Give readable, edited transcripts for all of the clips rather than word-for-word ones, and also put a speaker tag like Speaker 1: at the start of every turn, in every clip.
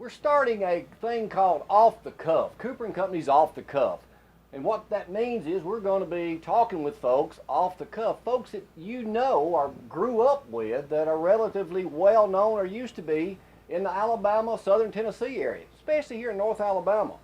Speaker 1: We're starting a thing called Off the Cuff. Cooper and Company's Off the Cuff. And what that means is we're going to be talking with folks off the cuff, folks that you know or grew up with that are relatively well known or used to be in the Alabama, Southern Tennessee area, especially here in North Alabama.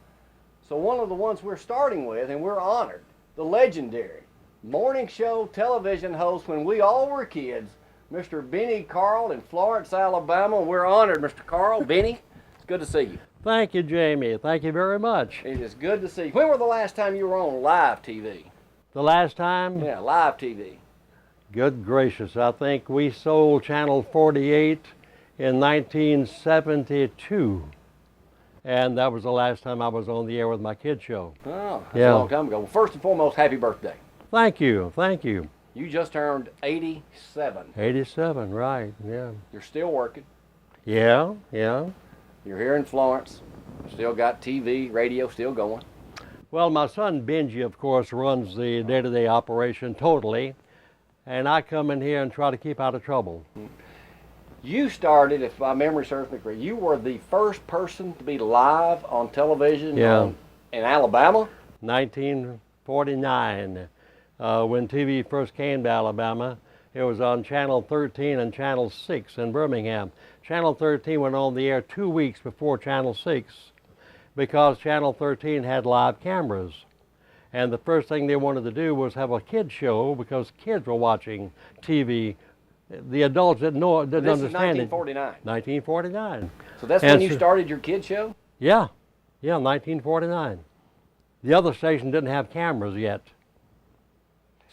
Speaker 1: So one of the ones we're starting with, and we're honored, the legendary morning show television host when we all were kids, Mr. Benny Carle in Florence, Alabama. We're honored, Mr. Carle. Benny, it's good to see you.
Speaker 2: Thank you, Jamie. Thank you very much.
Speaker 1: It is good to see you. When was the last time you were on live TV?
Speaker 2: The last time?
Speaker 1: Yeah, live TV.
Speaker 2: Good gracious. I think we sold Channel 48 in 1972. And that was the last time I was on the air with my kid show.
Speaker 1: Oh, that's a long time ago. Well, first and foremost, happy birthday.
Speaker 2: Thank you. Thank you.
Speaker 1: You just turned 87.
Speaker 2: 87, right, yeah.
Speaker 1: You're still working.
Speaker 2: Yeah, yeah.
Speaker 1: You're here in Florence. Still got TV, radio still going.
Speaker 2: Well, my son Benji, of course, runs the day-to-day operation totally. And I come in here and try to keep out of trouble.
Speaker 1: You started, if my memory serves me correct, you were the first person to be live on television in Alabama?
Speaker 2: 1949. When TV first came to Alabama, it was on Channel 13 and Channel 6 in Birmingham. Channel 13 went on the air 2 weeks before Channel 6 because Channel 13 had live cameras. And the first thing they wanted to do was have a kid show because kids were watching TV. The adults didn't understand it.
Speaker 1: This is 1949.
Speaker 2: 1949.
Speaker 1: So that's when you started your kid show?
Speaker 2: Yeah, 1949. The other station didn't have cameras yet.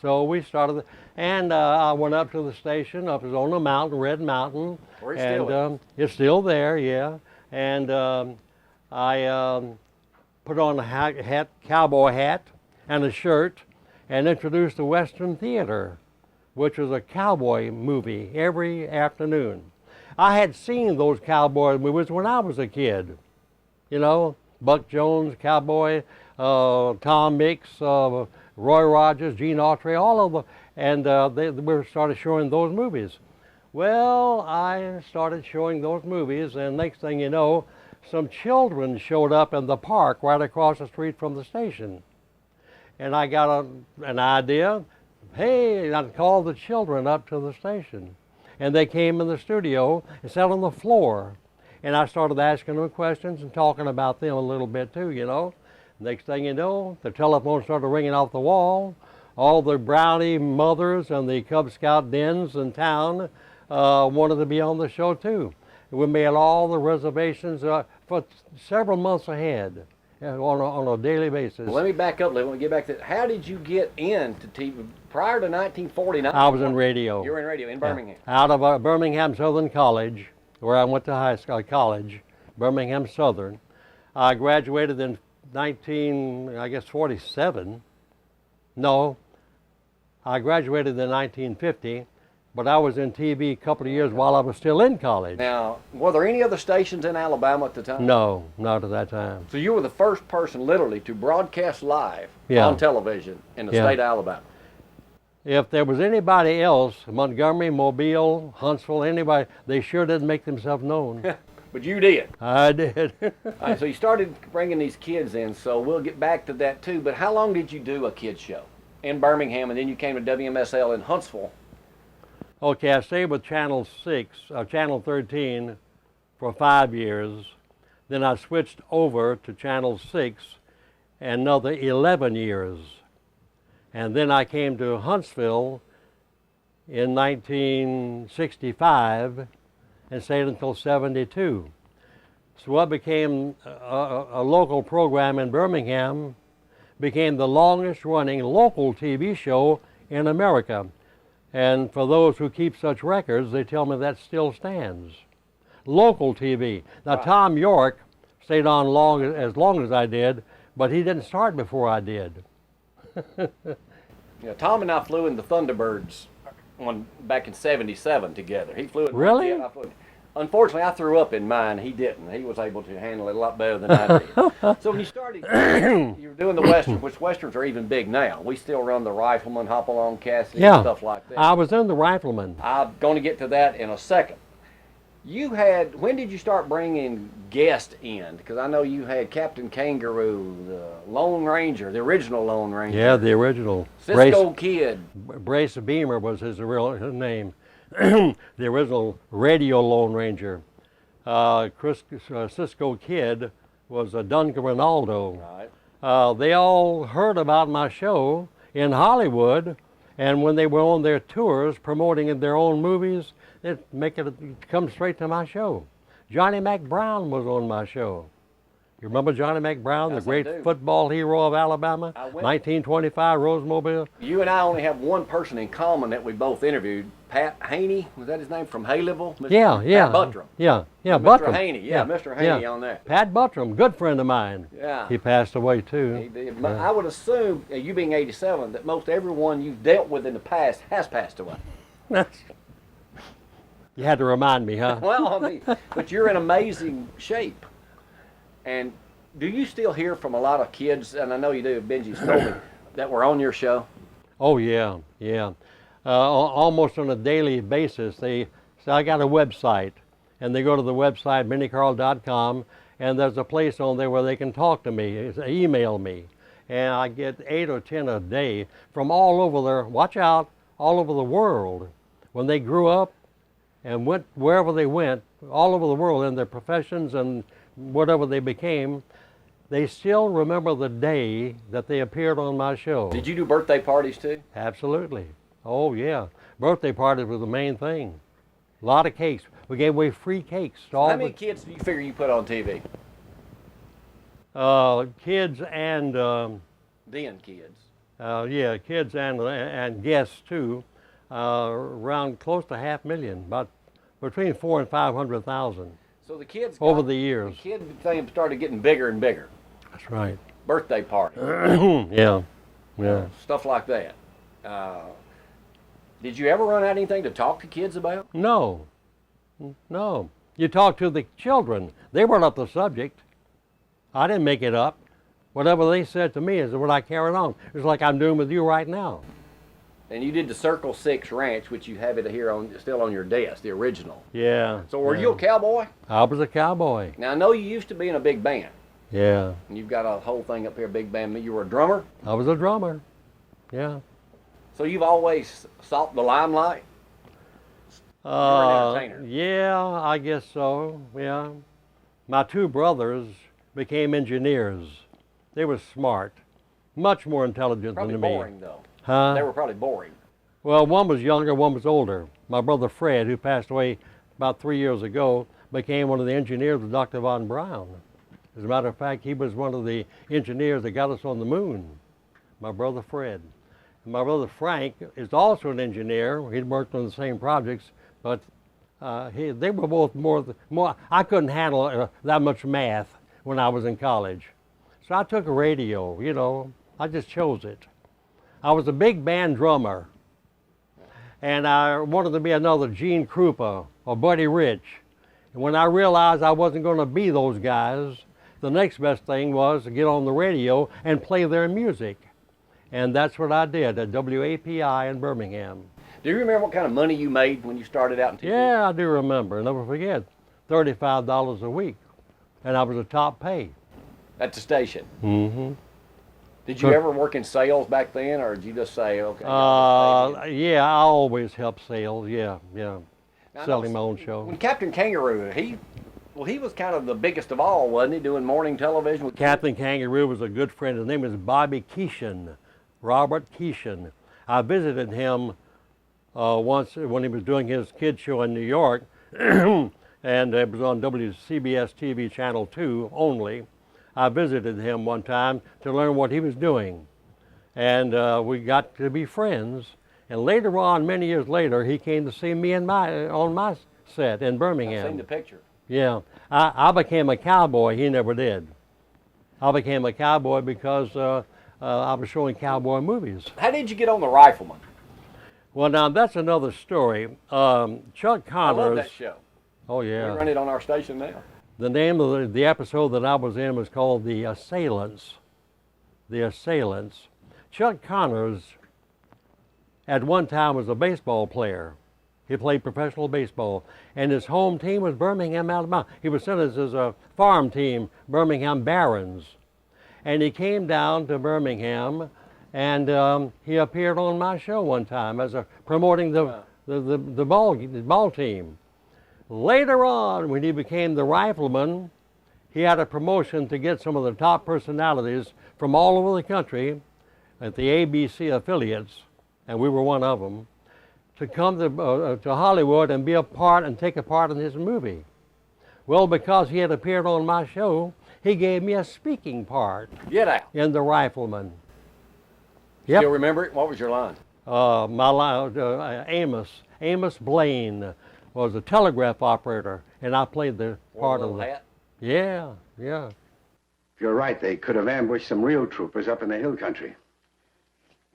Speaker 2: So we started, and I went up to the station, up on the mountain, Red Mountain. It's still there, yeah. And I put on a cowboy hat and a shirt and introduced the Western Theater, which was a cowboy movie every afternoon. I had seen those cowboy movies when I was a kid. You know, Buck Jones, Cowboy, Tom Mix, Roy Rogers, Gene Autry, all of them, and we started showing those movies. Well, I started showing those movies, and next thing you know, some children showed up in the park right across the street from the station. And I got an idea, hey, I'd call the children up to the station. And they came in the studio and sat on the floor. And I started asking them questions and talking about them a little bit too, you know. Next thing you know, the telephone started ringing off the wall. All the Brownie mothers and the Cub Scout dens in town wanted to be on the show too. We made all the reservations for several months ahead on a daily basis.
Speaker 1: Well, let me back up a little and get back to that. How did you get into TV prior to 1949?
Speaker 2: I was in radio.
Speaker 1: You were in radio in Birmingham?
Speaker 2: Out of Birmingham Southern College, where I went to college, Birmingham Southern. I graduated in 47. No, I graduated in 1950, but I was in TV a couple of years while I was still in college.
Speaker 1: Now, were there any other stations in Alabama at the time?
Speaker 2: No, not at that time.
Speaker 1: So you were the first person literally to broadcast live on television in the state of Alabama?
Speaker 2: If there was anybody else, Montgomery, Mobile, Huntsville, anybody, they sure didn't make themselves known.
Speaker 1: But you did.
Speaker 2: I did.
Speaker 1: All right, so you started bringing these kids in, so we'll get back to that too. But how long did you do a kids show in Birmingham, and then you came to WMSL in Huntsville?
Speaker 2: Okay, I stayed with Channel 13 for 5 years. Then I switched over to Channel 6 another 11 years. And then I came to Huntsville in 1965 and stayed until 72. So what became a local program in Birmingham became the longest running local TV show in America. And for those who keep such records, they tell me that still stands. Local TV. Now, Tom York stayed on as long as I did, but he didn't start before I did.
Speaker 1: Yeah, Tom and I flew in the Thunderbirds back in '77 together. He flew it.
Speaker 2: Really?
Speaker 1: Yeah, unfortunately, I threw up in mine. He didn't. He was able to handle it a lot better than I did. So when you started, you were doing the Westerns, which Westerns are even big now. We still run the Rifleman, Hopalong, Cassidy, and stuff like that.
Speaker 2: I was in the Rifleman.
Speaker 1: I'm going to get to that in a second. When did you start bringing guests in? Because I know you had Captain Kangaroo, the Lone Ranger, the original Lone Ranger.
Speaker 2: Yeah, the original.
Speaker 1: Cisco Kid.
Speaker 2: Brace Beamer was his name. The original radio Lone Ranger. Cisco Kid was Duncan Ronaldo.
Speaker 1: Right.
Speaker 2: They all heard about my show in Hollywood, and when they were on their tours promoting their own movies, they'd come straight to my show. Johnny Mac Brown was on my show. You remember Johnny Mac Brown,
Speaker 1: Yes,
Speaker 2: the great
Speaker 1: I do.
Speaker 2: football hero of Alabama? 1925, Rosemobile.
Speaker 1: You and I only have one person in common that we both interviewed. Pat Haney, was that his name, from Haleyville?
Speaker 2: Yeah.
Speaker 1: Pat Buttram.
Speaker 2: Yeah,
Speaker 1: Mr.
Speaker 2: Buttram.
Speaker 1: Haney, Mr. Haney on that.
Speaker 2: Pat Buttram, good friend of mine.
Speaker 1: Yeah.
Speaker 2: He passed away too.
Speaker 1: He did. I would assume, you being 87, that most everyone you've dealt with in the past has passed away.
Speaker 2: You had to remind me, huh?
Speaker 1: Well, I mean, but you're in amazing shape. And do you still hear from a lot of kids, and I know you do, Benji's told me, that were on your show?
Speaker 2: Oh yeah. Almost on a daily basis. I got a website, and they go to the website, bennycarle.com, and there's a place on there where they can talk to me, email me. And I get 8 or 10 a day from all over watch out, all over the world. When they grew up and went wherever they went, all over the world in their professions and whatever they became, they still remember the day that they appeared on my show.
Speaker 1: Did you do birthday parties too?
Speaker 2: Absolutely. Oh yeah. Birthday parties was the main thing. A lot of cakes. We gave away free cakes.
Speaker 1: How many kids do you figure you put on TV?
Speaker 2: Kids and
Speaker 1: Then kids.
Speaker 2: kids and guests too. Around close to 500,000, about between 400,000 and 500,000.
Speaker 1: So the kids
Speaker 2: over the years.
Speaker 1: The kid thing started getting bigger and bigger.
Speaker 2: That's right.
Speaker 1: Birthday party.
Speaker 2: Yeah.
Speaker 1: Stuff like that. Did you ever run out of anything to talk to kids about?
Speaker 2: No. You talk to the children. They brought up the subject. I didn't make it up. Whatever they said to me is what I carried on. It's like I'm doing with you right now.
Speaker 1: And you did the Circle 6 Ranch, which you have it here still on your desk, the original.
Speaker 2: Yeah.
Speaker 1: So were you a cowboy?
Speaker 2: I was a cowboy.
Speaker 1: Now I know you used to be in a big band.
Speaker 2: Yeah.
Speaker 1: And you've got a whole thing up here, big band. You were a drummer?
Speaker 2: I was a drummer. Yeah.
Speaker 1: So you've always sought the limelight? You're an entertainer.
Speaker 2: Yeah, I guess so. Yeah. My 2 brothers became engineers. They were smart, much more intelligent
Speaker 1: Probably
Speaker 2: than me.
Speaker 1: boring though.
Speaker 2: Huh?
Speaker 1: They were probably boring.
Speaker 2: Well, one was younger, one was older. My brother Fred, who passed away about 3 years ago, became one of the engineers with Dr. Von Braun. As a matter of fact, he was one of the engineers that got us on the moon, my brother Fred. And my brother Frank is also an engineer. He'd worked on the same projects, but they were both more. I couldn't handle that much math when I was in college. So I took a radio, I just chose it. I was a big band drummer, and I wanted to be another Gene Krupa or Buddy Rich. And when I realized I wasn't going to be those guys, the next best thing was to get on the radio and play their music. And that's what I did at WAPI in Birmingham.
Speaker 1: Do you remember what kind of money you made when you started out in TV?
Speaker 2: Yeah, I do remember. Never forget. $35 a week. And I was a top pay.
Speaker 1: At the station?
Speaker 2: Mm-hmm.
Speaker 1: Did you ever work in sales back then, or did you just say, okay?
Speaker 2: Yeah, I always helped sales, yeah.
Speaker 1: Now,
Speaker 2: Selling my own show.
Speaker 1: When Captain Kangaroo, he was kind of the biggest of all, wasn't he, doing morning television?
Speaker 2: Captain Kangaroo was a good friend. His name was Bobby Keeshan, Robert Keeshan. I visited him once when he was doing his kid show in New York, and it was on WCBS TV Channel 2 only. I visited him one time to learn what he was doing, and we got to be friends. And later on, many years later, he came to see me on my set in Birmingham.
Speaker 1: I've seen the picture.
Speaker 2: Yeah, I became a cowboy. He never did. I became a cowboy because I was showing cowboy movies.
Speaker 1: How did you get on the Rifleman?
Speaker 2: Well, now that's another story. Chuck Connors.
Speaker 1: I love that show.
Speaker 2: Oh yeah.
Speaker 1: We run it on our station now.
Speaker 2: The name of the episode that I was in was called The Assailants. The Assailants. Chuck Connors at one time was a baseball player, He played professional baseball, and his home team was Birmingham, Alabama. He was sent as a farm team, Birmingham Barons. And he came down to Birmingham, and he appeared on my show one time as promoting the ball team. Later on, when he became the rifleman, he had a promotion to get some of the top personalities from all over the country at the ABC affiliates, and we were one of them, to come to Hollywood and be a part and take a part in his movie. Well, because he had appeared on my show, he gave me a speaking part.
Speaker 1: Get out.
Speaker 2: In The Rifleman.
Speaker 1: Yep. Still remember it? What was your line?
Speaker 2: My line, Amos Blaine was a telegraph operator, and I played the part of the hat. Yeah.
Speaker 3: If you're right, they could have ambushed some real troopers up in the hill country.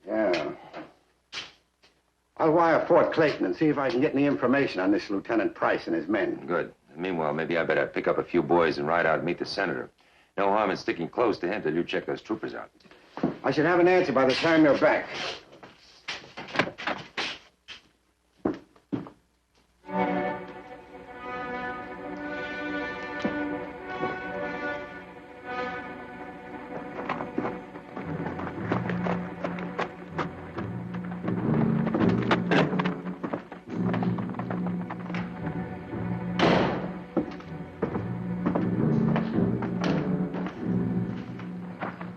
Speaker 3: Yeah. I'll wire Fort Clayton and see if I can get any information on this Lieutenant Price and his men.
Speaker 4: Good. Meanwhile, maybe I better pick up a few boys and ride out and meet the senator. No harm in sticking close to him till you check those troopers out.
Speaker 3: I should have an answer by the time you're back.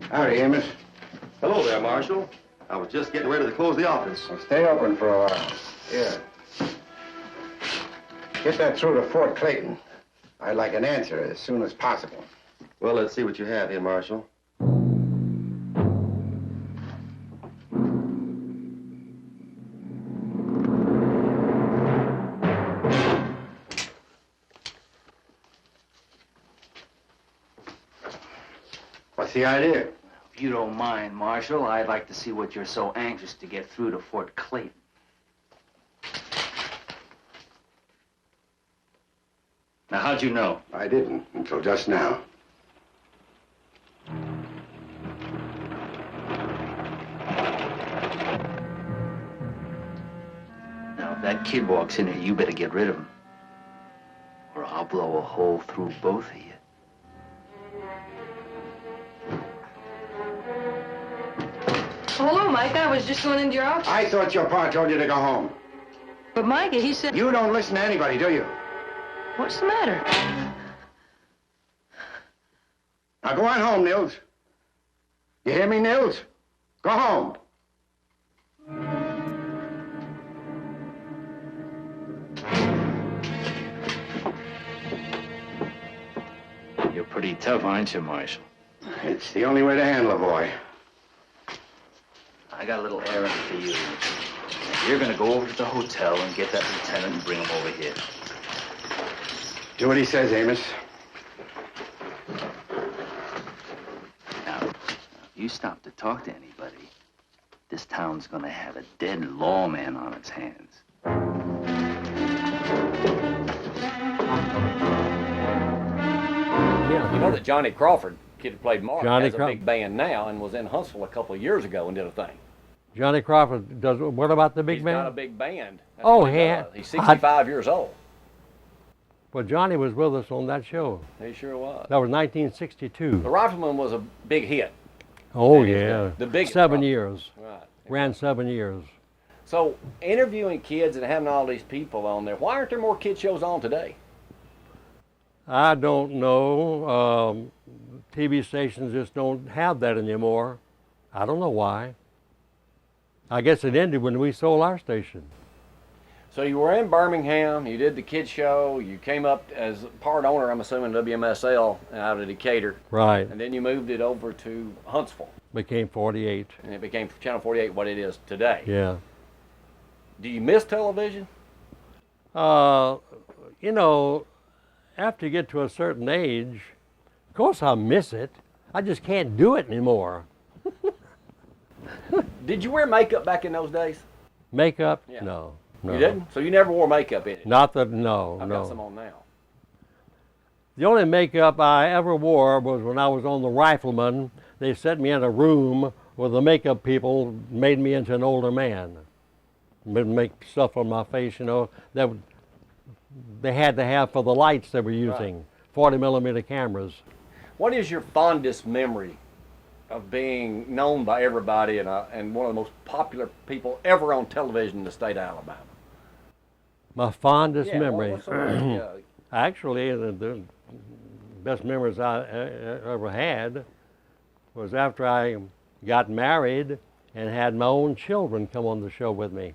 Speaker 3: Howdy, Amos.
Speaker 5: Hello there, Marshal. I was just getting ready to close the office.
Speaker 3: Well, stay open for a while. Yeah. Get that through to Fort Clayton. I'd like an answer as soon as possible.
Speaker 5: Well, let's see what you have here, Marshal.
Speaker 3: What's the idea?
Speaker 6: If you don't mind, Marshal, I'd like to see what you're so anxious to get through to Fort Clayton. Now, how'd you know?
Speaker 3: I didn't until just now.
Speaker 6: Now, if that kid walks in here, you better get rid of him. Or I'll blow a hole through both of you.
Speaker 7: Hello, Mike. I was just going into your office.
Speaker 3: I thought your pa told you to go home.
Speaker 7: But, Mike, he said...
Speaker 3: You don't listen to anybody, do you?
Speaker 7: What's the matter?
Speaker 3: Now go on home, Nils. You hear me, Nils? Go home.
Speaker 6: You're pretty tough, aren't you, Marshal?
Speaker 3: It's the only way to handle a boy.
Speaker 6: I got a little errand for you. You're gonna go over to the hotel and get that lieutenant and bring him over here.
Speaker 3: Do what he says, Amos.
Speaker 6: Now, if you stop to talk to anybody, this town's gonna have a dead lawman on its hands.
Speaker 2: Yeah.
Speaker 1: You know that Johnny Crawford, kid who played Mark, has a big band now and was in Huntsville a couple of years ago and did a thing.
Speaker 2: Johnny Crawford does. What about the big band?
Speaker 1: He's got a big band. That's
Speaker 2: Oh,
Speaker 1: what he
Speaker 2: yeah.
Speaker 1: does. He's 65 years old.
Speaker 2: Well, Johnny was with us on that show.
Speaker 1: He sure was.
Speaker 2: That was 1962.
Speaker 1: The Rifleman was a big hit.
Speaker 2: Oh, yeah.
Speaker 1: The biggest
Speaker 2: 7
Speaker 1: problem.
Speaker 2: years.
Speaker 1: Right.
Speaker 2: Ran 7 years.
Speaker 1: So, interviewing kids and having all these people on there, why aren't there more kid shows on today?
Speaker 2: I don't know. TV stations just don't have that anymore. I don't know why. I guess it ended when we sold our station.
Speaker 1: So you were in Birmingham, you did the kid show, you came up as part owner, I'm assuming, WMSL out of Decatur.
Speaker 2: Right.
Speaker 1: And then you moved it over to Huntsville.
Speaker 2: Became 48.
Speaker 1: And it became Channel 48 what it is today.
Speaker 2: Yeah.
Speaker 1: Do you miss television?
Speaker 2: You know, after you get to a certain age, of course I miss it. I just can't do it anymore.
Speaker 1: Did you wear makeup back in those days?
Speaker 2: Makeup?
Speaker 1: Yeah.
Speaker 2: No.
Speaker 1: You didn't? So you never wore makeup in it?
Speaker 2: Not that, no,
Speaker 1: I've
Speaker 2: no.
Speaker 1: got some on now.
Speaker 2: The only makeup I ever wore was when I was on The Rifleman. They set me in a room where the makeup people made me into an older man. make stuff on my face, you know, that they had to have for the lights they were using, 40 millimeter cameras.
Speaker 1: What is your fondest memory of being known by everybody and one of the most popular people ever on television in the state of Alabama?
Speaker 2: My fondest
Speaker 1: Yeah,
Speaker 2: memory.
Speaker 1: yeah.
Speaker 2: Actually, the best memories I ever had was after I got married and had my own children come on the show with me.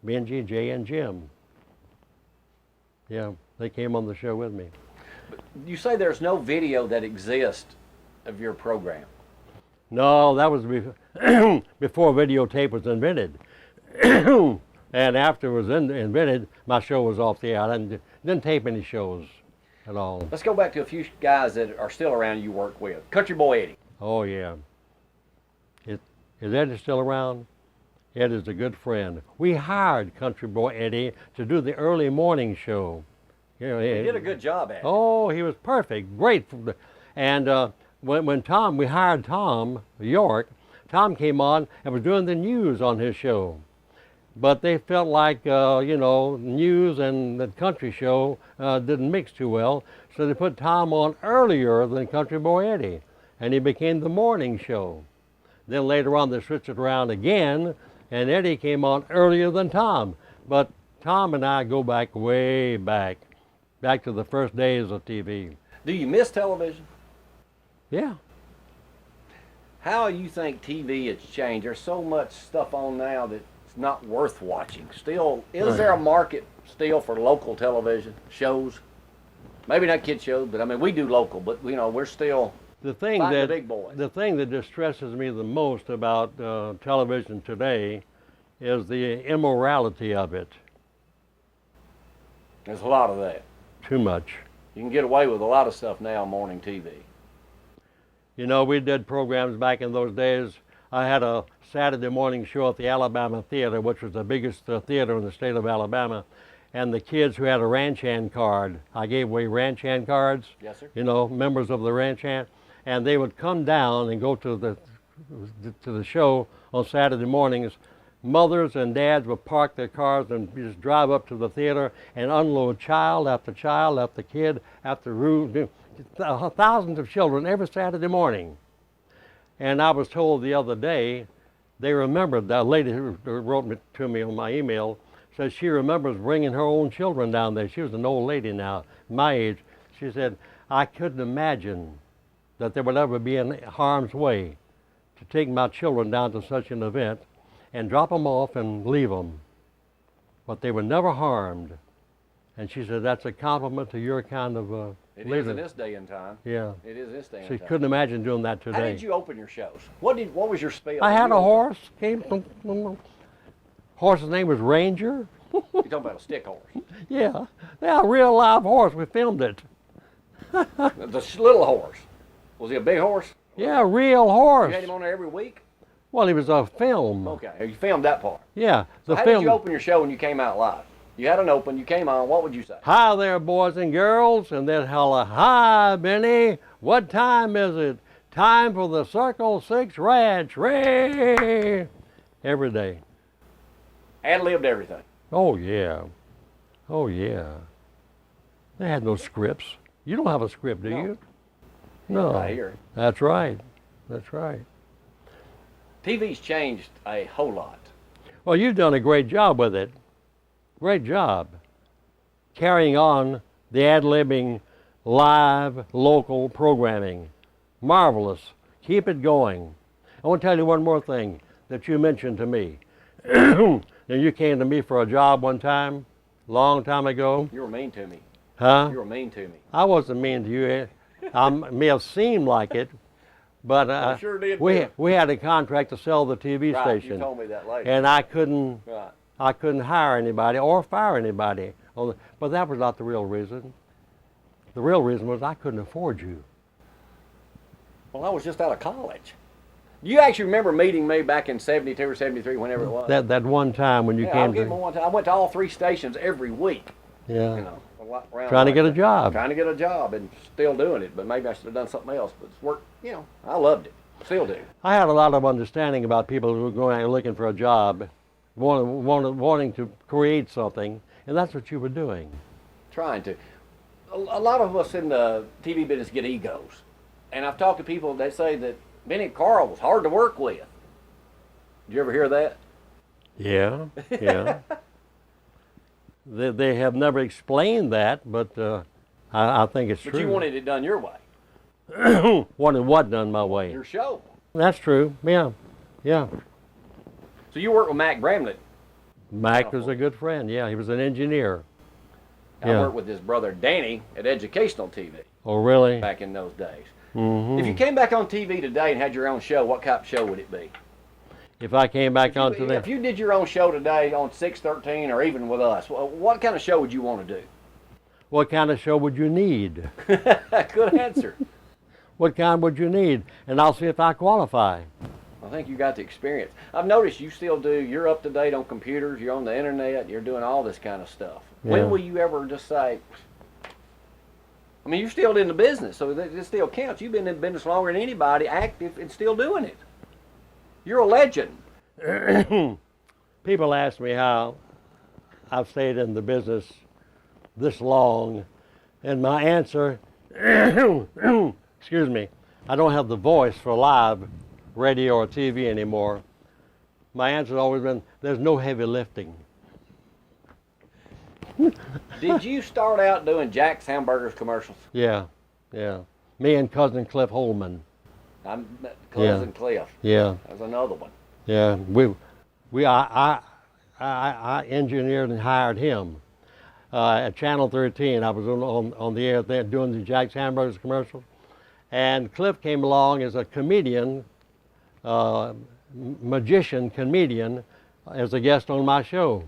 Speaker 2: Benji, Jay, and Jim. Yeah, they came on the show with me.
Speaker 1: You say there's no video that exists of your program.
Speaker 2: No, that was before videotape was invented. And after it was invented, my show was off the air. I didn't tape any shows at all.
Speaker 1: Let's go back to a few guys that are still around you work with. Country Boy Eddie.
Speaker 2: Oh, yeah. Is Eddie still around? Ed is a good friend. We hired Country Boy Eddie to do the early morning show. You know,
Speaker 1: He did a good job at it.
Speaker 2: Oh, he was perfect, great. And when we hired Tom York, Tom came on and was doing the news on his show. But they felt like, you know, news and the country show didn't mix too well, so they put Tom on earlier than Country Boy Eddie, and he became the morning show. Then later on they switched it around again, and Eddie came on earlier than Tom. But Tom and I go back way back to the first days of TV.
Speaker 1: Do you miss television?
Speaker 2: Yeah.
Speaker 1: How you think TV has changed? There's so much stuff on now that it's not worth watching. Still, is there a market still for local television shows? Maybe not kid shows, but I mean, we do local, but you know, we're still
Speaker 2: The thing
Speaker 1: fighting
Speaker 2: that
Speaker 1: the big boys.
Speaker 2: the thing that distresses me the most about television today is the immorality of it.
Speaker 1: There's a lot of that.
Speaker 2: Too much.
Speaker 1: You can get away with a lot of stuff now on morning TV.
Speaker 2: You know, we did programs back in those days. I had a Saturday morning show at the Alabama Theater, which was the biggest theater in the state of Alabama. And the kids who had a ranch hand card, I gave away ranch hand cards.
Speaker 1: Yes, sir.
Speaker 2: You know, members of the ranch hand, and they would come down and go to the show on Saturday mornings. Mothers and dads would park their cars and just drive up to the theater and unload child after kid after room, thousands of children every Saturday morning. And I was told the other day, they remembered, that lady who wrote to me on my email, said she remembers bringing her own children down there. She was an old lady now, my age. She said, I couldn't imagine that they would ever be in harm's way to take my children down to such an event and drop them off and leave them. But they were never harmed. And she said, that's a compliment to your kind of
Speaker 1: It
Speaker 2: leader.
Speaker 1: is in this day and time.
Speaker 2: Yeah.
Speaker 1: It is this day and
Speaker 2: She
Speaker 1: time.
Speaker 2: couldn't imagine doing that today.
Speaker 1: How did you open your shows? What was your spiel?
Speaker 2: I had
Speaker 1: You
Speaker 2: a
Speaker 1: opened-
Speaker 2: horse, came from, horse's name was Ranger.
Speaker 1: You're talking about a stick horse.
Speaker 2: Yeah, a real live horse, we filmed it.
Speaker 1: The little horse. Was he a big horse?
Speaker 2: Yeah, a real
Speaker 1: You
Speaker 2: horse.
Speaker 1: had him on there every week?
Speaker 2: Well, he was a film.
Speaker 1: Okay, you filmed that part.
Speaker 2: Yeah, the
Speaker 1: How
Speaker 2: film.
Speaker 1: did you open your show when you came out live? You had an open, you came on, what would you say?
Speaker 2: Hi there, boys and girls, and then holla, hi, Benny, what time is it? Time for the Circle 6 Ranch, Ray! Every day.
Speaker 1: Ad-libbed everything.
Speaker 2: Oh, yeah. Oh, yeah. They had no scripts. You don't have a script, do
Speaker 1: No.
Speaker 2: you? No.
Speaker 1: I hear it.
Speaker 2: That's right. That's right.
Speaker 1: TV's changed a whole lot.
Speaker 2: Well, you've done a great job with it. Great job. Carrying on the ad-libbing, live, local programming. Marvelous. Keep it going. I want to tell you one more thing that you mentioned to me. Now, you came to me for a job one time, long time ago.
Speaker 1: You were mean to me.
Speaker 2: Huh?
Speaker 1: You were mean to me.
Speaker 2: I wasn't mean to you. I may have seemed like it, but
Speaker 1: I sure did.
Speaker 2: we had a contract to sell the TV
Speaker 1: Right,
Speaker 2: station.
Speaker 1: you told me that later.
Speaker 2: And I couldn't
Speaker 1: Right.
Speaker 2: hire anybody or fire anybody. But that was not the real reason. The real reason was I couldn't afford you.
Speaker 1: Well, I was just out of college. You actually remember meeting me back in 72 or 73, whenever it was?
Speaker 2: That one time when you
Speaker 1: yeah, I'll
Speaker 2: came
Speaker 1: give
Speaker 2: to,
Speaker 1: them one time. I went to all 3 stations every week.
Speaker 2: yeah,
Speaker 1: You know, around
Speaker 2: trying to
Speaker 1: like
Speaker 2: get a
Speaker 1: that.
Speaker 2: job.
Speaker 1: Trying to get a job and still doing it, but maybe I should have done something else. But it's worked, you know, I loved it. Still do.
Speaker 2: I had a lot of understanding about people who were going out looking for a job, wanting to create something, and that's what you were doing.
Speaker 1: Trying to. A lot of us in the TV business get egos. And I've talked to people that say that Benny Carle was hard to work with. Did you ever hear that?
Speaker 2: Yeah, yeah. They have never explained that, but I think it's true.
Speaker 1: But you wanted it done your way.
Speaker 2: Wanted what done my way?
Speaker 1: Your show.
Speaker 2: That's true, yeah, yeah.
Speaker 1: So you worked with Mac Bramlett.
Speaker 2: Mac was a good friend, yeah. He was an engineer.
Speaker 1: I worked with his brother Danny at Educational TV
Speaker 2: Oh, really?
Speaker 1: back in those days.
Speaker 2: Mm-hmm.
Speaker 1: If you came back on TV today and had your own show, what type of show would it be?
Speaker 2: If I came back on today,
Speaker 1: If you did your own show today on 613 or even with us, what kind of show would you want to do?
Speaker 2: what kind of show would you need?
Speaker 1: Good answer.
Speaker 2: What kind would you need? And I'll see if I qualify.
Speaker 1: I think you got the experience. I've noticed you still do, you're up to date on computers, you're on the internet, you're doing all this kind of stuff.
Speaker 2: Yeah.
Speaker 1: When will you ever just say, I mean, you're still in the business, so it still counts. You've been in business longer than anybody, active and still doing it. You're a legend.
Speaker 2: People ask me how I've stayed in the business this long, and my answer, excuse me, I don't have the voice for live radio or TV anymore. My answer's always been, there's no heavy lifting.
Speaker 1: Did you start out doing Jack's Hamburgers commercials?
Speaker 2: Yeah, yeah. Me and cousin Cliff Holman.
Speaker 1: I'm Cousin Cliff.
Speaker 2: Yeah,
Speaker 1: That's another one.
Speaker 2: yeah. I engineered and hired him. At Channel 13, I was on the air there doing the Jack's Hamburgers commercial. And Cliff came along as a comedian, magician comedian, as a guest on my show.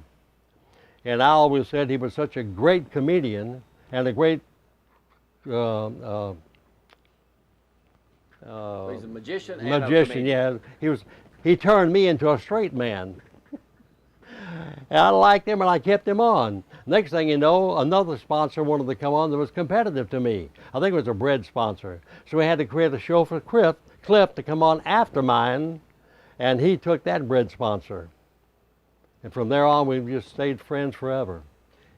Speaker 2: And I always said he was such a great comedian and a great
Speaker 1: He's a magician and a
Speaker 2: magician.
Speaker 1: comedian.
Speaker 2: Yeah, he turned me into a straight man. And I liked him and I kept him on. Next thing you know, another sponsor wanted to come on that was competitive to me. I think it was a bread sponsor. So we had to create a show for Cliff to come on after mine, and he took that bread sponsor. And from there on, we've just stayed friends forever.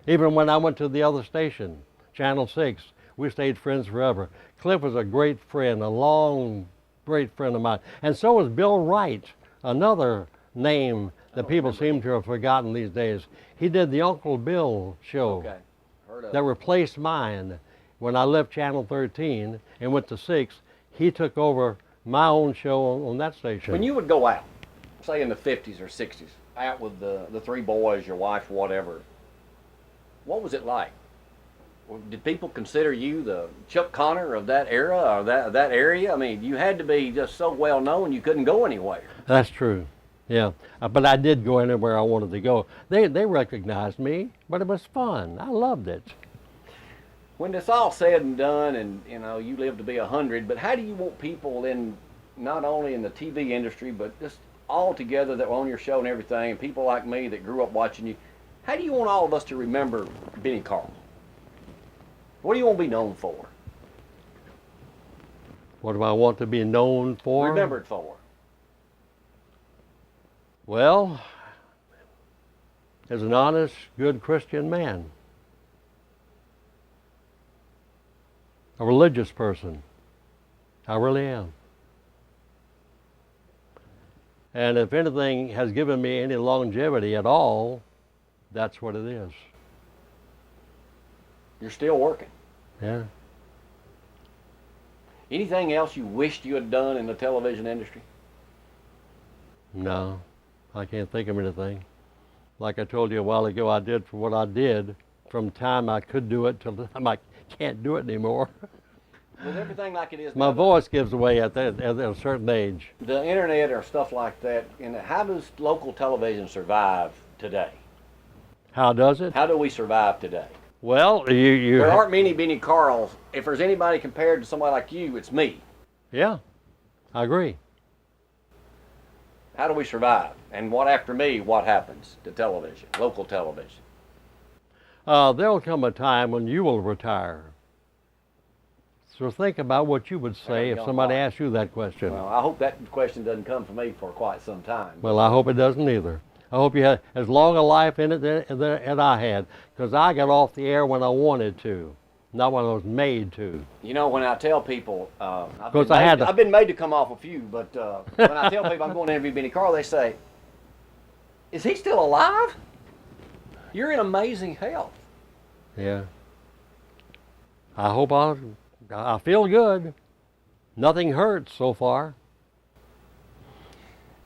Speaker 2: Even when I went to the other station, Channel 6, we stayed friends forever. Cliff was a great friend, a long, great friend of mine. And so was Bill Wright, another name that people seem to have forgotten these days. He did the Uncle Bill show that replaced mine. When I left Channel 13 and went to 6, he took over my own show on that station.
Speaker 1: When you would go out, say in the 50s or 60s, out with the three boys, your wife, whatever, what was it like? Did people consider you the Chuck Connor of that era or that area? I mean, you had to be just so well known you couldn't go anywhere.
Speaker 2: That's true. Yeah, but I did go anywhere I wanted to go. They recognized me, but it was fun. I loved it.
Speaker 1: When it's all said and done, and you live to be 100, but how do you want people in, not only in the TV industry, but just all together that were on your show and everything, and people like me that grew up watching you, how do you want all of us to remember Benny Carle? What do you want to be known for?
Speaker 2: What do I want to be known for?
Speaker 1: Remembered for?
Speaker 2: Well, as an honest, good Christian man. A religious person. I really am. And if anything has given me any longevity at all, that's what it is.
Speaker 1: You're still working.
Speaker 2: Yeah.
Speaker 1: Anything else you wished you had done in the television industry?
Speaker 2: No, I can't think of anything. Like I told you a while ago, I did for what I did from the time I could do it till the time I can't do it anymore.
Speaker 1: With everything like it is
Speaker 2: My
Speaker 1: now,
Speaker 2: voice gives away at a certain age.
Speaker 1: the internet or stuff like that, how does local television survive today?
Speaker 2: How does it?
Speaker 1: How do we survive today?
Speaker 2: Well,
Speaker 1: There aren't many Benny Carles. If there's anybody compared to somebody like you, it's me.
Speaker 2: Yeah, I agree.
Speaker 1: How do we survive? And what after me, what happens to television, local television?
Speaker 2: There'll come a time when you will retire. So think about what you would say if somebody asked you that question.
Speaker 1: Well, I hope that question doesn't come from me for quite some time.
Speaker 2: Well, I hope it doesn't either. I hope you had as long a life in it as I had, because I got off the air when I wanted to, not when I was made to.
Speaker 1: You know, when I tell people, I've
Speaker 2: Because
Speaker 1: been made to come off a few, but when I tell people I'm going to interview Benny Carle, they say, "Is he still alive? You're in amazing health."
Speaker 2: Yeah. I hope I feel good. Nothing hurts so far.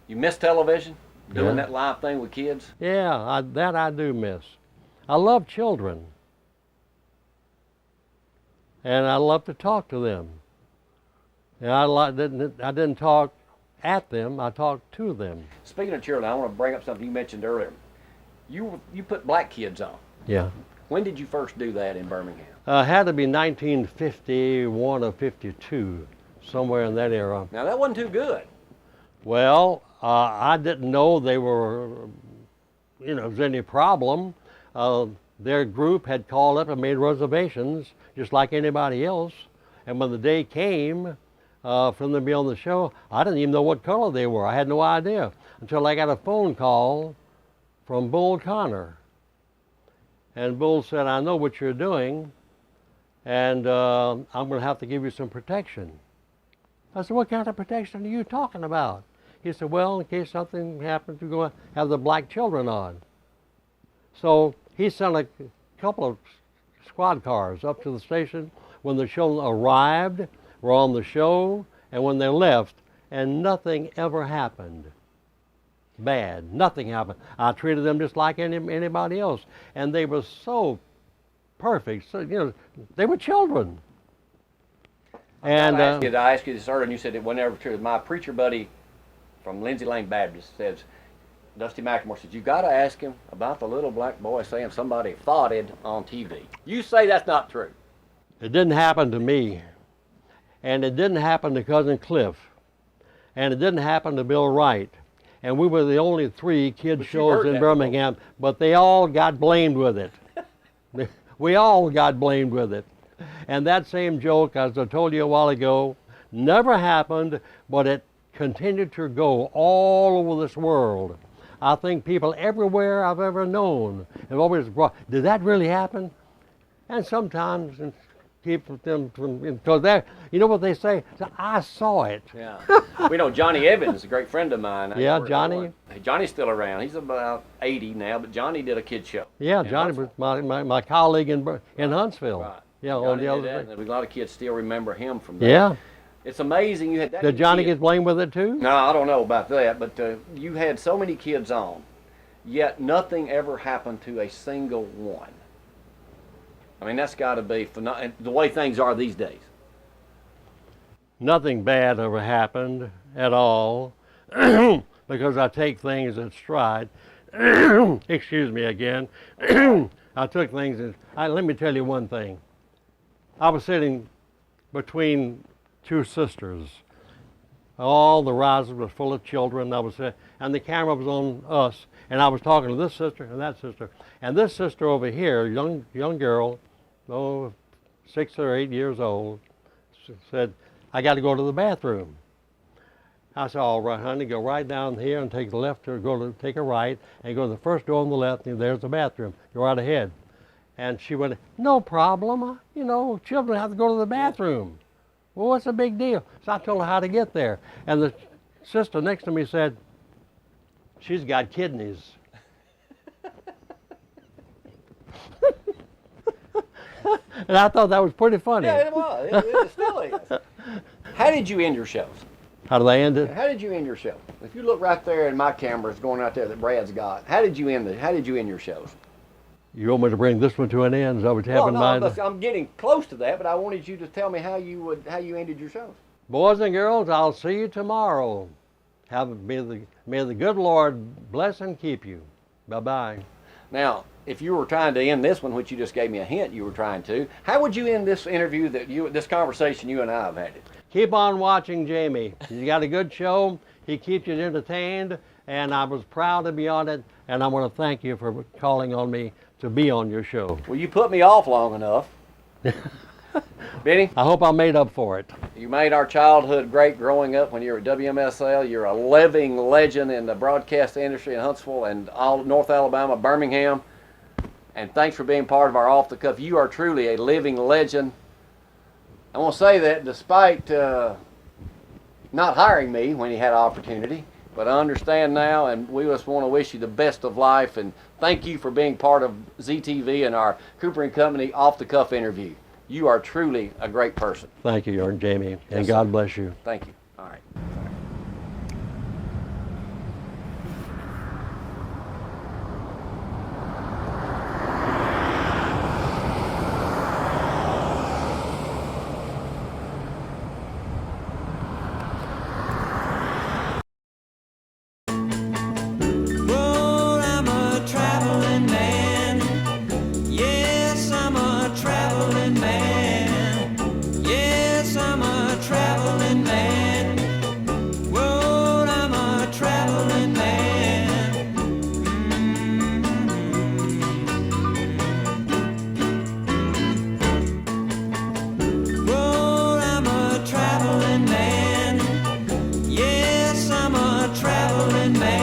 Speaker 1: You miss television, doing
Speaker 2: Yeah.
Speaker 1: that live thing with kids.
Speaker 2: Yeah, that I do miss. I love children. And I love to talk to them. And I didn't talk at them, I talked to them.
Speaker 1: Speaking of children, I want to bring up something you mentioned earlier. You put black kids on.
Speaker 2: Yeah.
Speaker 1: When did you first do that in Birmingham?
Speaker 2: Had to be 1951 or 52, somewhere in that era.
Speaker 1: Now, that wasn't too good.
Speaker 2: Well, I didn't know they were, was any problem. Their group had called up and made reservations, just like anybody else. And when the day came for them to be on the show, I didn't even know what color they were. I had no idea until I got a phone call from Bull Connor. And Bull said, "I know what you're doing, and I'm going to have to give you some protection." I said, "What kind of protection are you talking about?" He said, "Well, in case something happens, you're going to have the black children on." So he sent a couple of squad cars up to the station. When the children arrived, were on the show, and when they left, and nothing ever happened. Bad, nothing happened. I treated them just like anybody else, and they were so perfect. So they were children. And
Speaker 1: I asked you this earlier, and you said it wasn't ever true. My preacher buddy from Lindsay Lane Baptist says, Dusty McLemore says, "You got to ask him about the little black boy saying somebody farted on TV." You say that's not true.
Speaker 2: It didn't happen to me, and it didn't happen to Cousin Cliff, and it didn't happen to Bill Wright. And we were the only 3 kid shows in Birmingham, but they all got blamed with it. We all got blamed with it. And that same joke, as I told you a while ago, never happened, but it continued to go all over this world. I think people everywhere I've ever known have always brought, "Did that really happen?" And sometimes keep them from, because they're, you know what they say? "I saw it."
Speaker 1: Yeah. We know Johnny Evans, a great friend of mine.
Speaker 2: Yeah, Johnny.
Speaker 1: Johnny's still around. He's about 80 now, but Johnny did a kid show.
Speaker 2: Yeah, Johnny was my colleague in Huntsville.
Speaker 1: Right.
Speaker 2: Yeah,
Speaker 1: Johnny
Speaker 2: on the other
Speaker 1: did that, and a lot of kids still remember him from that.
Speaker 2: Yeah.
Speaker 1: It's amazing you had that.
Speaker 2: Did Johnny
Speaker 1: kid.
Speaker 2: get blamed with it too?
Speaker 1: No, I don't know about that, but you had so many kids on, yet nothing ever happened to a single one. I mean, that's got to be the way things are these days.
Speaker 2: Nothing bad ever happened at all, because I take things in stride. Excuse me again. I took things in. Let me tell you one thing. I was sitting between 2 sisters. All the risers were full of children. And the camera was on us, and I was talking to this sister and that sister. And this sister over here, young girl, 6 or 8 years old, said, "I got to go to the bathroom." I said, "All right, honey, go right down here and take the left, or take a right, and go to the first door on the left, and there's the bathroom. Go right ahead." And she went, "No problem. Children have to go to the bathroom. Well, what's the big deal?" So I told her how to get there. And the sister next to me said, "She's got kidneys." And I thought that was pretty funny.
Speaker 1: Yeah, it was. It still is. How did you end your shows?
Speaker 2: How did they end it?
Speaker 1: How did you end your show? If you look right there, and my camera's going right there that Brad's got. How did you end your shows?
Speaker 2: You want me to bring this one to an end? Is that what you have in mind?
Speaker 1: I'm getting close to that, but I wanted you to tell me how you ended your shows.
Speaker 2: Boys and girls, I'll see you tomorrow. May the good Lord bless and keep you. Bye-bye.
Speaker 1: Now, if you were trying to end this one, which you just gave me a hint you were trying to, how would you end this interview this conversation you and I have had?
Speaker 2: Keep on watching Jamie. He's got a good show. He keeps you entertained, and I was proud to be on it, and I want to thank you for calling on me to be on your show.
Speaker 1: Well, you put me off long enough. Benny,
Speaker 2: I hope I made up for it.
Speaker 1: you made our childhood great growing up when you were at WMSL. You're a living legend in the broadcast industry in Huntsville and all North Alabama, Birmingham. And thanks for being part of our Off the Cuff. You are truly a living legend. I want to say that despite not hiring me when you had an opportunity, but I understand now, and we just want to wish you the best of life, and thank you for being part of ZTV and our Cooper and Company Off the Cuff interview. You are truly a great person.
Speaker 2: Thank you, Jordan, Jamie, and
Speaker 1: Yes,
Speaker 2: God
Speaker 1: sir.
Speaker 2: bless you.
Speaker 1: Thank you. All right.
Speaker 8: Well, I'm a traveling man. Yes, I'm a traveling man. Yes, I'm a traveling man. Well, I'm a traveling man. Well, I'm a traveling man. Yes, I'm a traveling man.